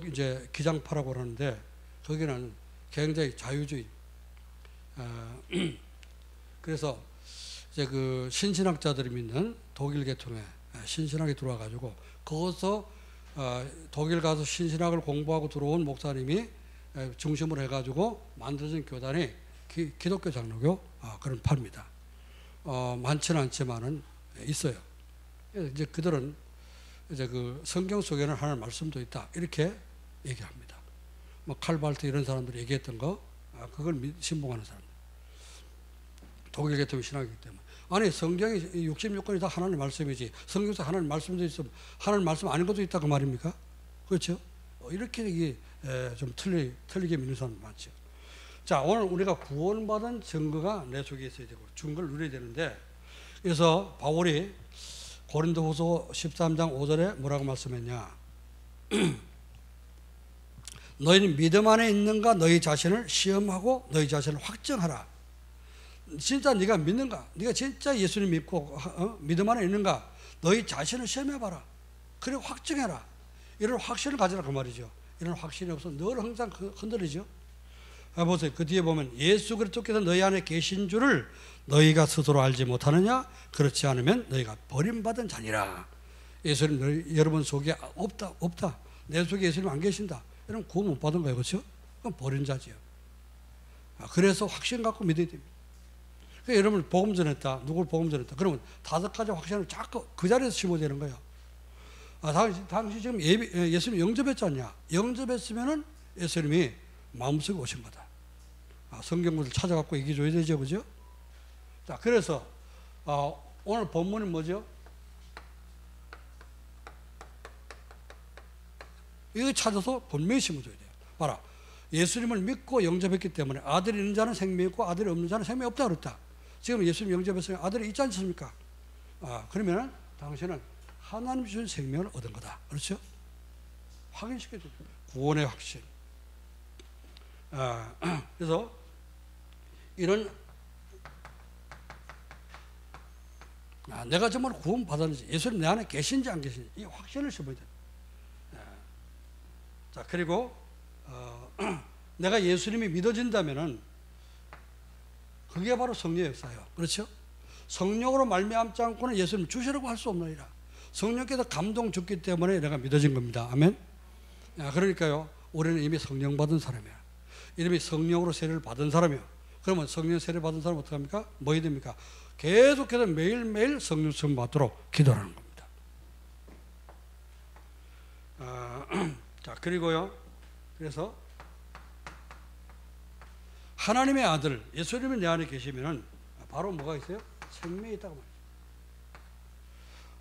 [SPEAKER 1] 이제 기장파라고 하는데 거기는 굉장히 자유주의. 그래서 이제 그 신신학자들이 믿는 독일 계통에 신신학이 들어와가지고 거기서 독일 가서 신신학을 공부하고 들어온 목사님이 중심으로 해가지고 만들어진 교단이 기독교 장로교 그런 파입니다. 많지는 않지만은 있어요. 이제 그들은 이제 그 성경 속에는 하나님 말씀도 있다 이렇게 얘기합니다. 뭐 칼발트 이런 사람들이 얘기했던 거 그걸 신봉하는 사람. 독일 계통의 신학이기 때문에. 아니 성경이 66권이 다 하나님 말씀이지 성경에서 하나님 말씀도 있으면 하나님 말씀 아닌 것도 있다 그 말입니까? 그렇죠? 이렇게 이게 좀 틀리게 믿는 사람 많죠. 자, 오늘 우리가 구원받은 증거가 내 속에 있어야 되고 증거를 누려야 되는데 그래서 바울이 고린도후서 13장 5절에 뭐라고 말씀했냐? 너희는 믿음 안에 있는가 너희 자신을 시험하고 너희 자신을 확정하라. 진짜 네가 믿는가? 네가 진짜 예수님 믿고 믿음 안에 있는가? 너희 자신을 시험해봐라. 그리고 확증해라. 이런 확신을 가지라 그 말이죠. 이런 확신이 없어 늘 항상 흔들리죠. 보세요. 그 뒤에 보면 예수 그리스도께서 너희 안에 계신 줄을 너희가 스스로 알지 못하느냐? 그렇지 않으면 너희가 버림받은 자니라. 예수님 여러분 속에 없다. 내 속에 예수님 안 계신다. 이러면 구원 못 받은 거예요. 그렇죠? 그럼 버린 자지요. 그래서 확신 갖고 믿어야 됩니다. 그러니까 여러분 복음 전했다. 누굴 복음 전했다. 그러면 5가지 확신을 자꾸 그 자리에서 심어야 되는 거예요. 당시 지금 예수님 영접했지 않냐? 영접했으면은 예수님이 마음속에 오신 거다. 성경문을 찾아갖고 얘기해줘야 되죠. 그죠? 자, 그래서 오늘 본문은 뭐죠? 이거 찾아서 분명히 심어줘야 돼요. 봐라. 예수님을 믿고 영접했기 때문에 아들이 있는 자는 생명이 있고 아들이 없는 자는 생명이 없다 그랬다. 지금 예수님 영접했으면 아들이 있지 않습니까? 그러면 당신은 하나님 주신 생명을 얻은 거다. 그렇죠? 확인시켜줘요. 구원의 확신. 그래서 이런 내가 정말 구원 받았는지 예수님 내 안에 계신지 안 계신지 이 확신을 심어야 돼요. 자, 그리고 내가 예수님이 믿어진다면은 그게 바로 성령의 역사예요. 그렇죠? 성령으로 말미암지 않고는 예수님 주시라고 할 수 없느니라. 성령께서 감동 줬기 때문에 내가 믿어진 겁니다. 아멘. 그러니까요, 우리는 이미 성령 받은 사람이야. 이름이 성령으로 세례를 받은 사람이요. 그러면 성령 세례 받은 사람은 어떻게 합니까? 뭐 해야 됩니까? 계속해서 매일매일 성령 성 받도록 기도하는 겁니다. 자, 그리고요, 그래서 하나님의 아들 예수님이 내 안에 계시면은 바로 뭐가 있어요? 생명이 있다고 말이죠.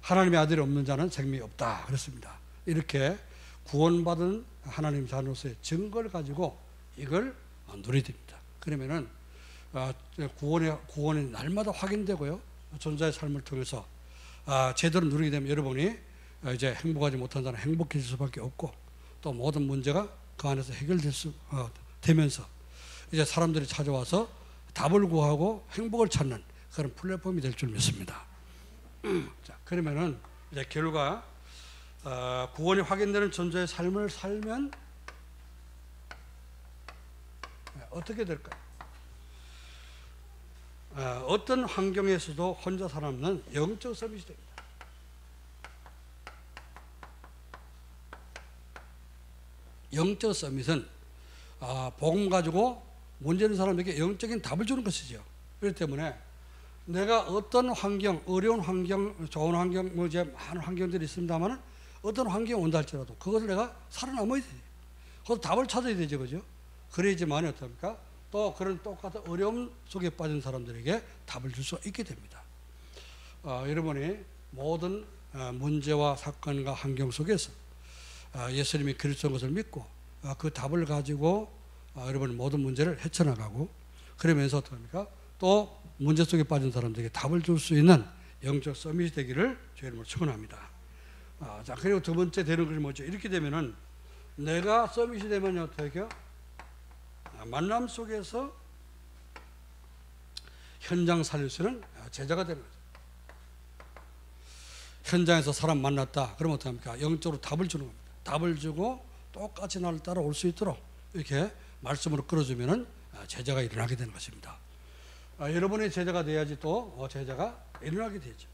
[SPEAKER 1] 하나님의 아들이 없는 자는 생명이 없다 그랬습니다. 이렇게 구원받은 하나님 자녀로서의 증거를 가지고 이걸 누려야 됩니다. 그러면은 구원이 날마다 확인되고요. 존재의 삶을 통해서 제대로 누리게 되면 여러분이 이제 행복하지 못한 자는 행복해질 수밖에 없고 또 모든 문제가 그 안에서 해결될 수 되면서 이제 사람들이 찾아와서 답을 구하고 행복을 찾는 그런 플랫폼이 될 줄 믿습니다. 자, 그러면은 이제 결과 구원이 확인되는 존재의 삶을 살면 어떻게 될까요? 어떤 환경에서도 혼자 살아남는 영적 서밋이 됩니다. 영적 서밋은 복음 가지고 문제 있는 사람에게 영적인 답을 주는 것이죠. 그렇기 때문에 내가 어떤 환경, 어려운 환경, 좋은 환경, 이제 많은 환경들이 있습니다만 어떤 환경이 온다 할지라도 그것을 내가 살아남아야 되지. 그것도 답을 찾아야 되죠. 그죠? 그래야지만 어떻습니까? 또 그런 똑같은 어려움 속에 빠진 사람들에게 답을 줄 수 있게 됩니다. 여러분이 모든 문제와 사건과 환경 속에서 예수님이 그리스도인 것을 믿고 그 답을 가지고 여러분이 모든 문제를 헤쳐나가고 그러면서 어떡합니까? 또 문제 속에 빠진 사람들에게 답을 줄 수 있는 영적 서밋이 되기를 주의 이름으로 축원합니다. 자, 그리고 두 번째 되는 것이 뭐죠? 이렇게 되면은 내가 서밋이 되면 어떻게 해요? 만남 속에서 현장 살릴 수 있는 제자가 되는 거죠. 현장에서 사람 만났다. 그러면 어떻게 합니까? 영적으로 답을 주는 겁니다. 답을 주고 똑같이 나를 따라올 수 있도록 이렇게 말씀으로 끌어주면은 제자가 일어나게 되는 것입니다. 여러분의 제자가 돼야지 또 제자가 일어나게 되죠.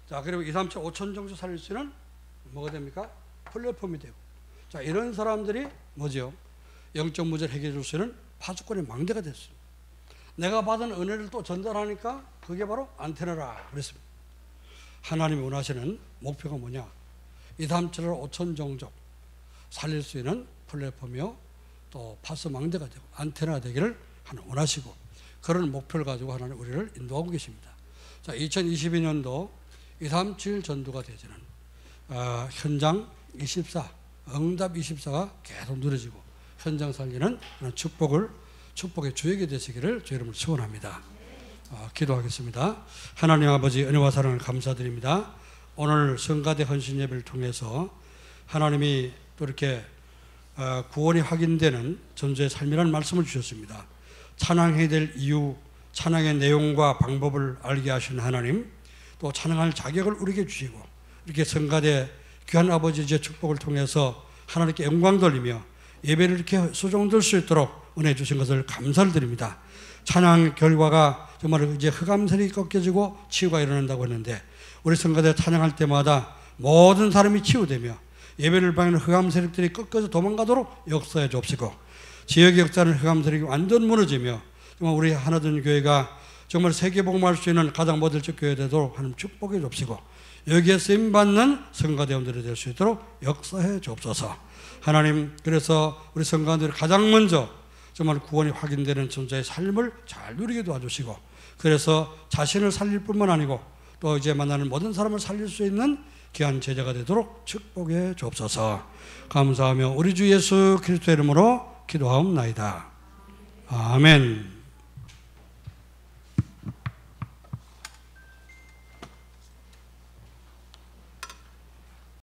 [SPEAKER 1] 자, 그리고 2, 3, 7, 5천 정도 살릴 수 있는 뭐가 됩니까? 플랫폼이 되고. 자, 이런 사람들이 뭐죠? 영적 문제를 해결해 줄 수 있는 파수꾼의 망대가 됐습니다. 내가 받은 은혜를 또 전달하니까 그게 바로 안테나라 그랬습니다. 하나님이 원하시는 목표가 뭐냐? 2, 3, 7, 5천 종족 살릴 수 있는 플랫폼이요 또 파수 망대가 되고 안테나가 되기를 하나님 원하시고 그런 목표를 가지고 하나님 우리를 인도하고 계십니다. 자, 2022년도 237 전도가 되지는 현장 24, 응답 24가 계속 누려지고 현장 살리는 그런 축복의 주역이 되시기를 주의 이름으로 축원합니다. 기도하겠습니다. 하나님 아버지 은혜와 사랑을 감사드립니다. 오늘 성가대 헌신 예배를 통해서 하나님이 또 이렇게 구원이 확인되는 전도의 삶이라는 말씀을 주셨습니다. 찬양해야 될 이유, 찬양의 내용과 방법을 알게 하신 하나님, 또 찬양할 자격을 우리에게 주시고 이렇게 성가대 귀한 아버지의 축복을 통해서 하나님께 영광 돌리며 예배를 이렇게 수종들 수 있도록 은혜 주신 것을 감사를 드립니다. 찬양 결과가 정말 이제 흑암셀이 꺾여지고 치유가 일어난다고 했는데 우리 성가대 찬양할 때마다 모든 사람이 치유되며 예배를 방해하는 흑암 세력들이 꺾여서 도망가도록 역사해 주옵시고 지역의 역사는 흑암 세력이 완전 무너지며 정말 우리 하나된 교회가 정말 세계복음할 수 있는 가장 모델적 교회 되도록 하나님 축복해 주옵시고 여기에 쓰임받는 성가대원들이 될 수 있도록 역사해 주옵소서. 하나님, 그래서 우리 성가대원들이 가장 먼저 정말 구원이 확인되는 존재의 삶을 잘 누리게 도와주시고 그래서 자신을 살릴 뿐만 아니고 또 이제 만나는 모든 사람을 살릴 수 있는 귀한 제자가 되도록 축복해 주옵소서. 감사하며 우리 주 예수 그리스도의 이름으로 기도하옵나이다. 아멘.